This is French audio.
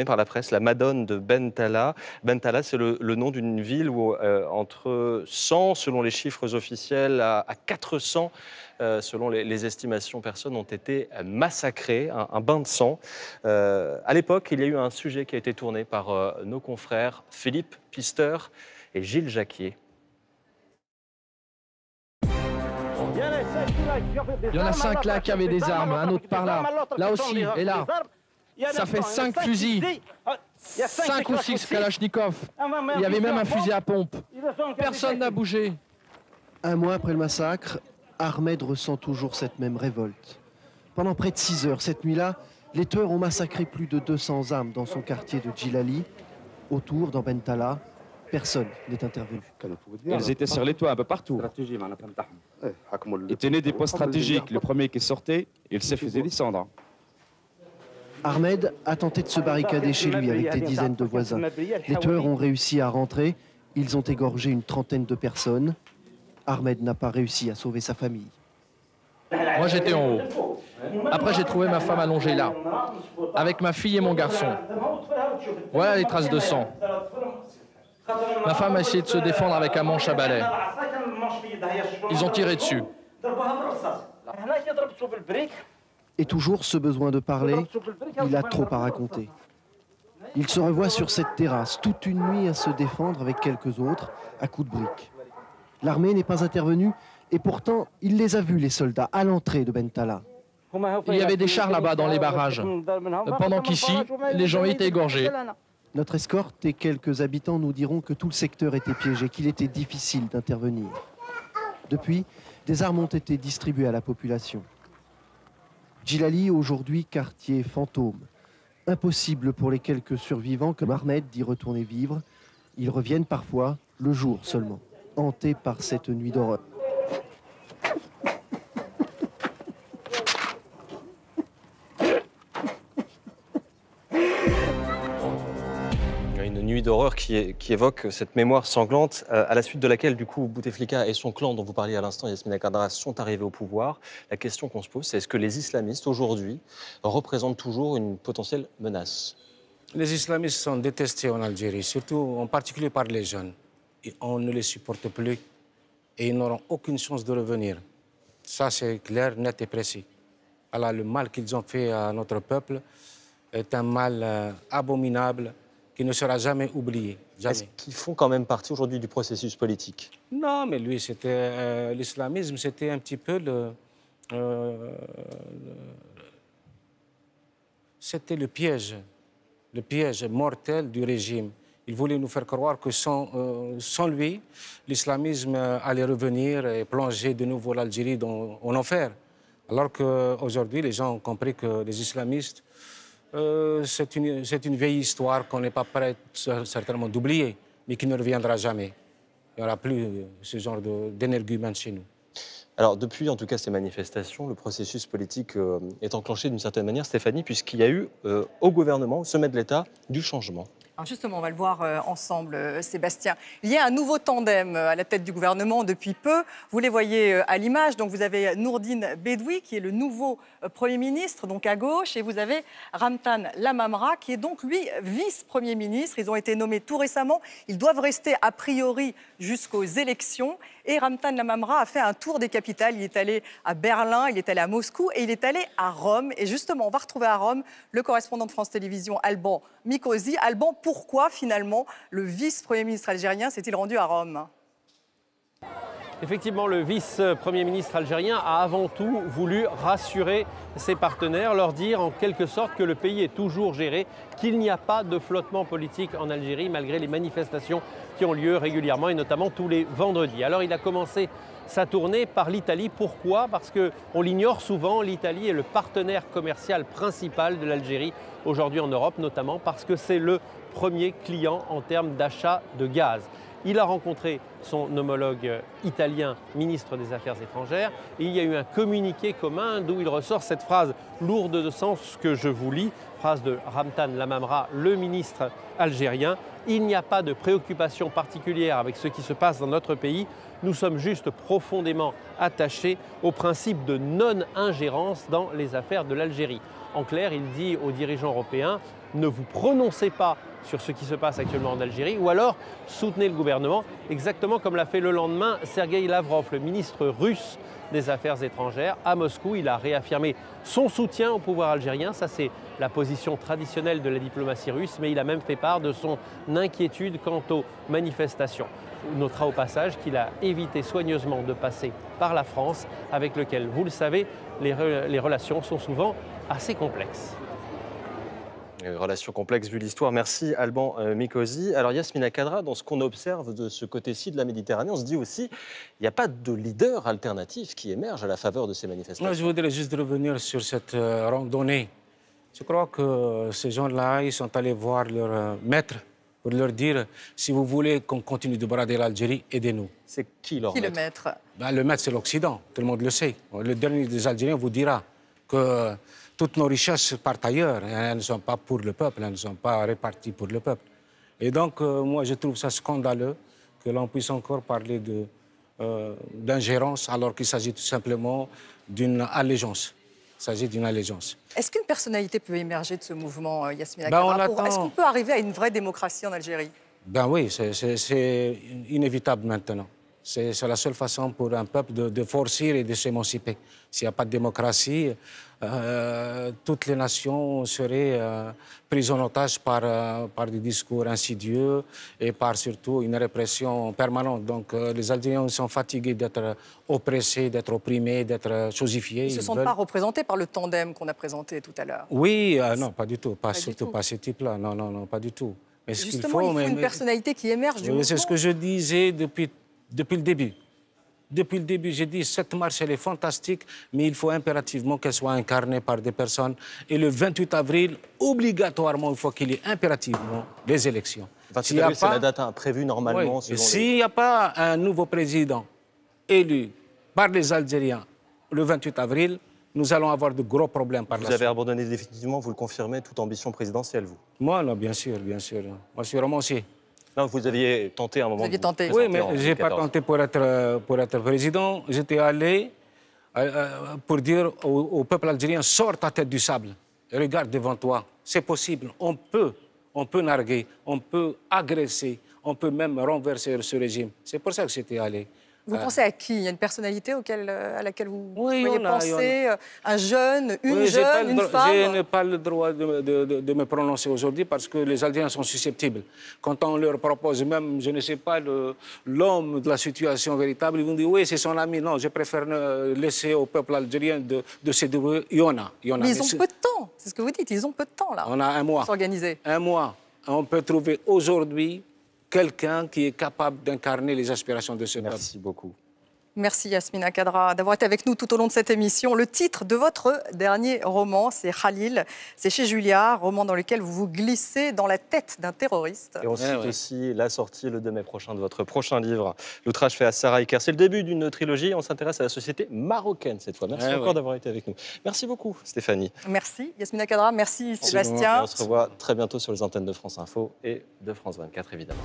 Par la presse, la Madone de Bentala. Bentala, c'est le nom d'une ville où entre 100, selon les chiffres officiels, à 400, selon les estimations, personnes ont été massacrées, un bain de sang. À l'époque, il y a eu un sujet qui a été tourné par nos confrères Philippe Pister et Gilles Jacquier. Il y en a 5 là qui avaient des armes, un autre par là, là aussi, et là. Ça fait 5 fusils, 5 ou 6 Kalachnikov. Il y avait même un fusil à pompe. Personne n'a bougé. Un mois après le massacre, Ahmed ressent toujours cette même révolte. Pendant près de 6 heures, cette nuit-là, les tueurs ont massacré plus de 200 âmes dans son quartier de Djilali. Autour, dans Bentala, personne n'est intervenu. Ils étaient sur les toits un peu partout. Ils tenaient des postes stratégiques. Le premier qui sortait, il se faisait descendre. Ahmed a tenté de se barricader chez lui avec des dizaines de voisins. Les tueurs ont réussi à rentrer. Ils ont égorgé une trentaine de personnes. Ahmed n'a pas réussi à sauver sa famille. Moi, j'étais en haut. Après, j'ai trouvé ma femme allongée là, avec ma fille et mon garçon. Voilà les traces de sang. Ma femme a essayé de se défendre avec un manche à balai. Ils ont tiré dessus. Et toujours ce besoin de parler, il a trop à raconter. Il se revoit sur cette terrasse, toute une nuit à se défendre avec quelques autres, à coups de briques. L'armée n'est pas intervenue, et pourtant, il les a vus, les soldats, à l'entrée de Bentala. Il y avait des chars là-bas dans les barrages, pendant qu'ici, les gens étaient égorgés. Notre escorte et quelques habitants nous diront que tout le secteur était piégé, qu'il était difficile d'intervenir. Depuis, des armes ont été distribuées à la population. Djilali, aujourd'hui quartier fantôme. Impossible pour les quelques survivants comme Ahmed d'y retourner vivre. Ils reviennent parfois, le jour seulement, hantés par cette nuit d'horreur. Une nuit d'horreur qui évoque cette mémoire sanglante, à la suite de laquelle, du coup, Bouteflika et son clan, dont vous parliez à l'instant, Yasmina Kadra, sont arrivés au pouvoir. La question qu'on se pose, c'est est-ce que les islamistes, aujourd'hui, représentent toujours une potentielle menace? Les islamistes sont détestés en Algérie, surtout en particulier par les jeunes. Et on ne les supporte plus et ils n'auront aucune chance de revenir. Ça, c'est clair, net et précis. Alors, le mal qu'ils ont fait à notre peuple est un mal abominable qui ne sera jamais oublié. Jamais. Est-ce qu'ils font quand même partie aujourd'hui du processus politique? Non, mais lui, c'était l'islamisme, c'était un petit peu c'était le piège mortel du régime. Il voulait nous faire croire que sans lui, l'islamisme allait revenir et plonger de nouveau l'Algérie en enfer. Alors qu'aujourd'hui, les gens ont compris que les islamistes, c'est une vieille histoire qu'on n'est pas prêt certainement d'oublier, mais qui ne reviendra jamais. Il n'y aura plus ce genre d'énergumène chez nous. Alors, depuis, en tout cas, ces manifestations, le processus politique est enclenché d'une certaine manière, Stéphanie, puisqu'il y a eu au gouvernement, au sommet de l'État, du changement. Alors justement, on va le voir ensemble, Sébastien. Il y a un nouveau tandem à la tête du gouvernement depuis peu. Vous les voyez à l'image. Donc vous avez Nourdine Bedoui, qui est le nouveau Premier ministre, donc à gauche, et vous avez Ramtan Lamamra, qui est donc, lui, vice-premier ministre. Ils ont été nommés tout récemment. Ils doivent rester, a priori, jusqu'aux élections. Et Ramtan Lamamra a fait un tour des capitales. Il est allé à Berlin, il est allé à Moscou et il est allé à Rome. Et justement, on va retrouver à Rome le correspondant de France Télévisions, Alban Mikosi. Alban, pourquoi finalement le vice-premier ministre algérien s'est-il rendu à Rome ? Effectivement, le vice-premier ministre algérien a avant tout voulu rassurer ses partenaires, leur dire en quelque sorte que le pays est toujours géré, qu'il n'y a pas de flottement politique en Algérie malgré les manifestations qui ont lieu régulièrement et notamment tous les vendredis. Alors il a commencé sa tournée par l'Italie. Pourquoi? Parce qu'on l'ignore souvent, l'Italie est le partenaire commercial principal de l'Algérie aujourd'hui en Europe, notamment parce que c'est le premier client en termes d'achat de gaz. Il a rencontré son homologue italien, ministre des Affaires étrangères, et il y a eu un communiqué commun d'où il ressort cette phrase lourde de sens que je vous lis, phrase de Ramtan Lamamra, le ministre algérien. Il n'y a pas de préoccupation particulière avec ce qui se passe dans notre pays. Nous sommes juste profondément attachés au principe de non-ingérence dans les affaires de l'Algérie. En clair, il dit aux dirigeants européens, ne vous prononcez pas sur ce qui se passe actuellement en Algérie, ou alors soutenez le gouvernement, exactement comme l'a fait le lendemain Sergueï Lavrov, le ministre russe des Affaires étrangères. À Moscou, il a réaffirmé son soutien au pouvoir algérien. Ça, c'est la position traditionnelle de la diplomatie russe, mais il a même fait part de son inquiétude quant aux manifestations. On notera au passage qu'il a évité soigneusement de passer par la France, avec lequel, vous le savez, les relations sont souvent assez complexes. Relation complexe vu l'histoire. Merci Alban Mikosi. Alors Yasmina Khadra, dans ce qu'on observe de ce côté-ci de la Méditerranée, on se dit aussi il n'y a pas de leader alternatif qui émerge à la faveur de ces manifestations. Moi, je voudrais juste revenir sur cette randonnée. Je crois que ces gens-là, ils sont allés voir leur maître pour leur dire si vous voulez qu'on continue de brader l'Algérie, aidez-nous. C'est qui leur Qui maître? le maître? Ben, le maître, c'est l'Occident, tout le monde le sait. Le dernier des Algériens vous dira que toutes nos richesses partent ailleurs. Elles ne sont pas pour le peuple, elles ne sont pas réparties pour le peuple. Et donc, moi, je trouve ça scandaleux que l'on puisse encore parler d'ingérence alors qu'il s'agit tout simplement d'une allégeance. Il s'agit d'une allégeance. Est-ce qu'une personnalité peut émerger de ce mouvement, Yasmina Ben, Khadra? Est-ce qu'on peut arriver à une vraie démocratie en Algérie? Ben oui, c'est inévitable maintenant. C'est la seule façon pour un peuple de forcer et de s'émanciper. S'il n'y a pas de démocratie, toutes les nations seraient prises en otage par des discours insidieux et par surtout une répression permanente. Donc les Algériens sont fatigués d'être oppressés, d'être opprimés, d'être chosifiés. Ils ne se sentent pas représentés par le tandem qu'on a présenté tout à l'heure. Oui, non, pas du tout. Surtout pas ce type-là. Non, non, non, pas du tout. Mais justement, il faut une personnalité qui émerge du mouvement. C'est ce que je disais depuis le début. Depuis le début, j'ai dit cette marche, elle est fantastique, mais il faut impérativement qu'elle soit incarnée par des personnes. Et le 28 avril, obligatoirement, il faut qu'il y ait impérativement des élections. 28 avril, c'est la date prévue normalement. Oui. S'il n'y a pas un nouveau président élu par les Algériens le 28 avril, nous allons avoir de gros problèmes par la suite. Vous avez abandonné définitivement, vous le confirmez, toute ambition présidentielle, vous? Moi, non, bien sûr, bien sûr. Moi, je suis romancier. Non, vous aviez tenté un moment. Vous aviez tenté. Oui, mais je n'ai pas tenté pour être président. J'étais allé pour dire au peuple algérien, sors ta tête du sable. Regarde devant toi. C'est possible. On peut narguer, on peut agresser, on peut même renverser ce régime. C'est pour ça que j'étais allé. Vous pensez à qui? Il y a une personnalité à laquelle vous pourriez penser? Un jeune, une jeune, une femme? Je n'ai pas le droit de me prononcer aujourd'hui parce que les Algériens sont susceptibles. Quand on leur propose même, je ne sais pas, l'homme de la situation véritable, ils vont dire oui, c'est son ami. Non, je préfère laisser au peuple algérien de se débrouiller. Il y en a. Mais ils ont peu de temps, c'est ce que vous dites, ils ont peu de temps là. On a un mois. Pour s'organiser. Un mois. On peut trouver aujourd'hui quelqu'un qui est capable d'incarner les aspirations de ce peuple. Merci beaucoup. Merci Yasmina Khadra d'avoir été avec nous tout au long de cette émission. Le titre de votre dernier roman, c'est Khalil. C'est chez Julia, roman dans lequel vous vous glissez dans la tête d'un terroriste. Et on cite aussi la sortie le 2 mai prochain de votre prochain livre, L'outrage fait à Sarah Iker. C'est le début d'une trilogie. On s'intéresse à la société marocaine cette fois. Merci encore d'avoir été avec nous. Merci beaucoup Stéphanie. Merci Yasmina Khadra, merci Sébastien. Et on se revoit très bientôt sur les antennes de France Info et de France 24 évidemment.